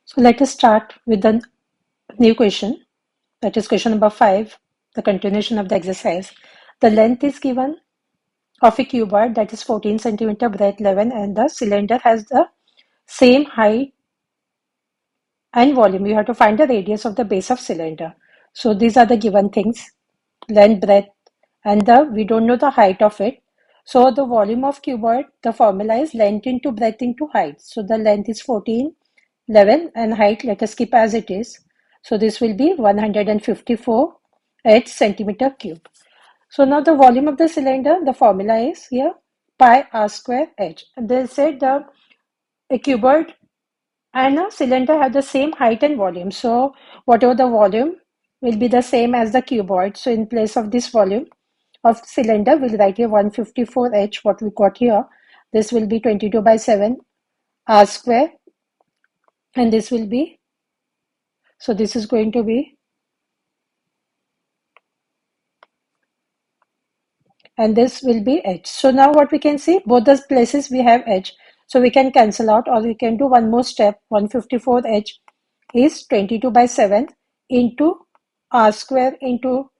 So let us start with the new question. That is question number 5, the continuation of the exercise. The length is given of a cuboid that is 14 centimeter, breadth 11, and the cylinder has the same height and volume. You have to find the radius of the base of cylinder. So these are the given things: length, breadth, and we don't know the height of it. So the volume of cuboid, the formula is length into breadth into height. So the length is 14, 11, and height, let us keep as it is. So this will be 154 h centimeter cube. So now the volume of the cylinder, the formula is here pi r square h. And they said a cuboid and a cylinder have the same height and volume. So whatever the volume will be the same as the cuboid. So in place of this volume of cylinder, we'll write here 154h, what we got here. This will be 22 by 7 r square. And this will be, so this is going to be, and this will be h. So now what we can see, both the places we have h. So we can cancel out, or we can do one more step. 154h is 22 by 7 into r square into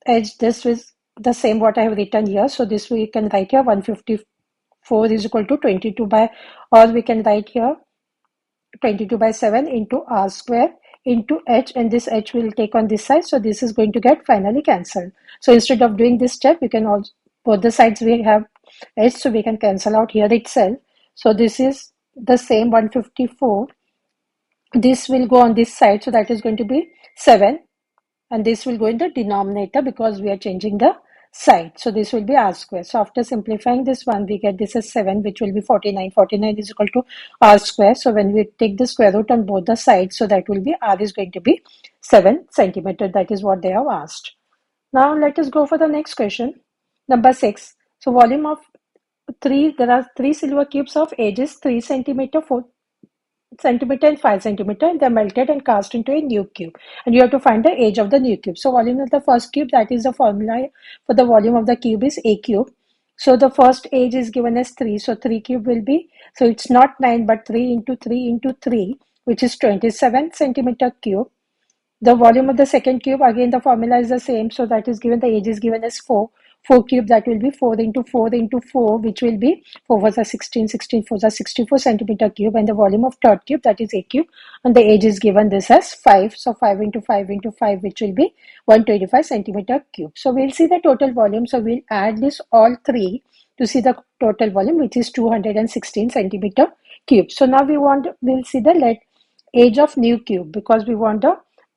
h. This is the same what I have written here. So this we can write here 154 is equal to 22 by, or we can write here 22 by 7 into r square into h, and this h will take on this side. So this is going to get finally cancelled. So instead of doing this step, we can also, both the sides we have h, so we can cancel out here itself. So this is the same 154. This will go on this side, so that is going to be 7. And this will go in the denominator because we are changing the side. So this will be r square. So after simplifying this one, we get this as 7, which will be 49. 49 is equal to r square. So when we take the square root on both the sides, so that will be r is going to be 7 centimeter. That is what they have asked. Now let us go for the next question. Number 6. So volume of 3, there are 3 silver cubes of ages 3 centimeter, 4 centimeter and 5 centimeter, and they're melted and cast into a new cube, and you have to find the age of the new cube. So volume of the first cube, that is the formula for the volume of the cube, is a cube. So the first age is given as 3, so 3 cube will be, so it's not 9 but 3 into 3 into 3, which is 27 centimeter cube. The volume of the second cube, again the formula is the same, so that is given, the age is given as 4. 4 cube, that will be 4 into 4 into 4, which will be 4 4s are 16, 16 4s are 64 centimeter cube, and the volume of third cube, that is a cube, and the age is given this as 5. So 5 into 5 into 5, which will be 125 centimeter cube. So we'll see the total volume. So we'll add this all three to see the total volume, which is 216 centimeter cube. So now we'll see the age of new cube, because we want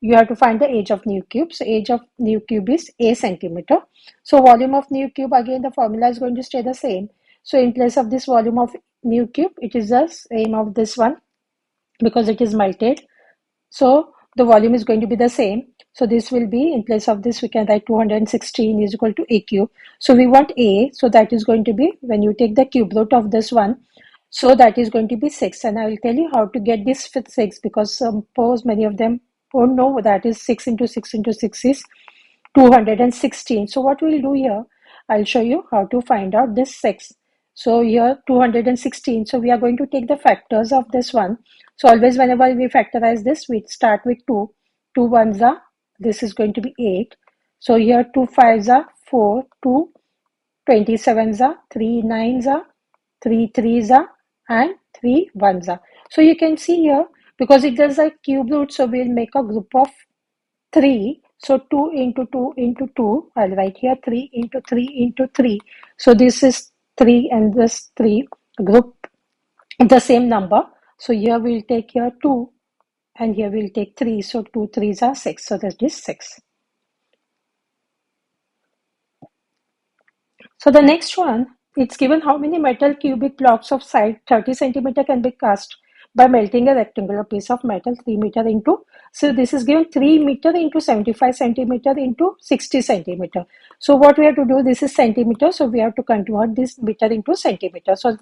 you have to find the age of new cube. So age of new cube is a centimeter. So volume of new cube, again the formula is going to stay the same. So in place of this volume of new cube, it is the same of this one because it is melted. So the volume is going to be the same. So this will be, in place of this, we can write 216 is equal to a cube. So we want a, so that is going to be, when you take the cube root of this one, so that is going to be 6. And I will tell you how to get this with 6, because suppose many of them don't know that is 6 into 6 into 6 is 216. So what we'll do here, I'll show you how to find out this 6. So here 216. So we are going to take the factors of this one. So always whenever we factorize this, we start with 2. 2 ones are, this is going to be 8. So here 2 5s are 4, 2 27s are, 3 9s are, 3 3s are, and 3 1s are. So you can see here, because it is a cube root, so we'll make a group of 3. So 2 into 2 into 2, I'll write here 3 into 3 into 3. So this is 3 and this 3, group the same number. So here we'll take here 2 and here we'll take 3. So 2 3s are 6. So that is 6. So the next one, it's given how many metal cubic blocks of side 30 centimeter can be cast by melting a rectangular piece of metal 3 meter into, so this is given 3 meter into 75 centimeter into 60 centimeter. So what we have to do, this is centimeter, so we have to convert this meter into centimeter. So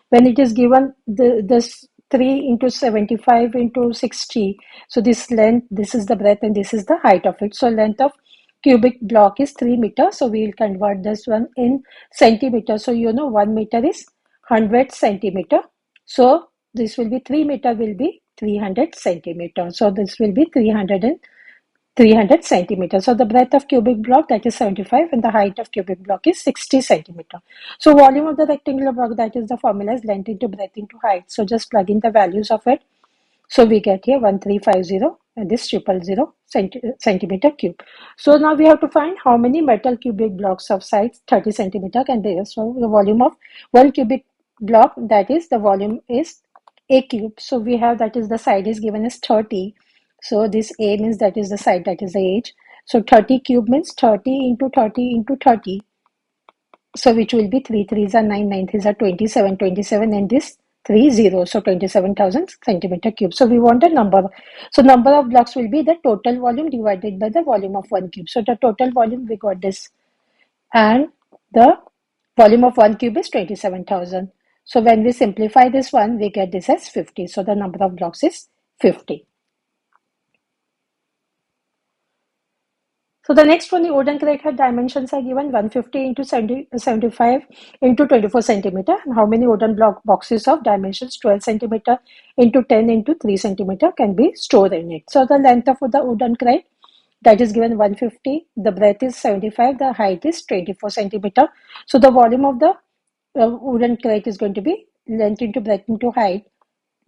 when it is given this 3 into 75 into 60, so this length, this is the breadth, and this is the height of it. So length of cubic block is 3 meters, so we will convert this one in centimeter. So 1 meter is 100 centimeter. So this will be 3 meter will be 300 centimeters. So this will be 300 centimeters. So the breadth of cubic block, that is 75, and the height of cubic block is 60 centimeter. So volume of the rectangular block, that is the formula, is length into breadth into height. So just plug in the values of it. So we get here 1350 and this 000 centimeter cube. So now we have to find how many metal cubic blocks of size 30 centimeter can be. So the volume of one cubic block, that is the volume, is a cube. So we have, that is the side is given as 30. So this A means that is the side, that is the edge. So 30 cube means 30 into 30 into 30. So which will be 3 3s are 9, 9 3s are 27, 27, and this 3 0. So 27,000 centimeter cube. So we want a number. So number of blocks will be the total volume divided by the volume of one cube. So the total volume, we got this. And the volume of one cube is 27,000. So when we simplify this one, we get this as 50. So the number of blocks is 50. So the next one, the wooden crate had dimensions are given 150 into 75 into 24 centimeter. And how many wooden block boxes of dimensions 12 centimeter into 10 into 3 centimeter can be stored in it. So the length of the wooden crate, that is given 150, the breadth is 75, the height is 24 centimeter. So the volume of the wooden crate is going to be length into breadth into height.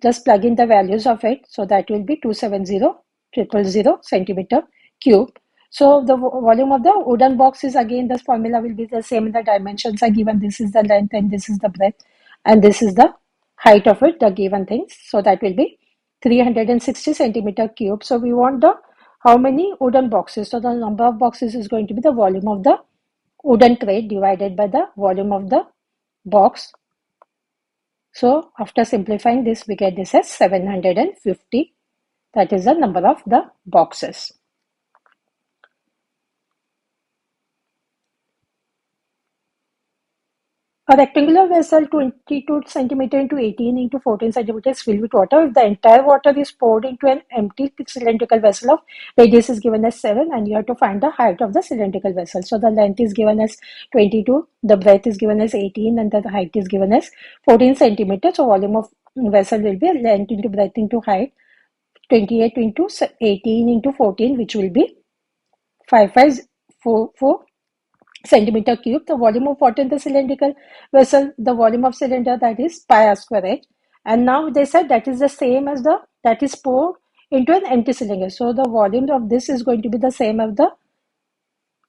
Just plug in the values of it. So that will be 270,000 centimeter cube. So the volume of the wooden box is, again, this formula will be the same. The dimensions are given. This is the length and this is the breadth. And this is the height of it, the given things. So that will be 360 centimeter cube. So we want the how many wooden boxes. So the number of boxes is going to be the volume of the wooden crate divided by the volume of the box. So after simplifying this, we get this as 750. That is the number of the boxes. A rectangular vessel 22 centimeter into 18 into 14 centimeters filled with water. If the entire water is poured into an empty cylindrical vessel of radius is given as 7, and you have to find the height of the cylindrical vessel. So the length is given as 22, the breadth is given as 18, and the height is given as 14 centimeters. So volume of vessel will be length into breadth into height, 28 into 18 into 14, which will be 5544 centimeter cube. The volume of water in the cylindrical vessel, the volume of cylinder, that is pi r square h. And now they said that is the same as that is poured into an empty cylinder. So the volume of this is going to be the same as the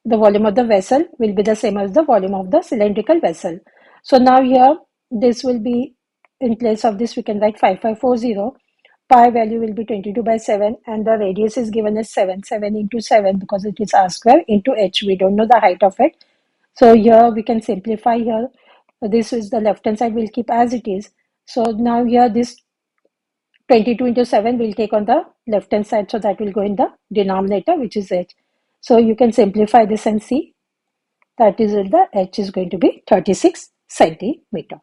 volume of the vessel will be the same as the volume of the cylindrical vessel. So now here this will be, in place of this we can write 5540. Pi value will be 22 by 7, and the radius is given as 7 into 7 because it is r square into h. We don't know the height of it. So here we can simplify here. This is the left hand side, we'll keep as it is. So now here this 22 into 7 will take on the left hand side. So that will go in the denominator, which is h. So you can simplify this and see that is the h is going to be 36 centimeter.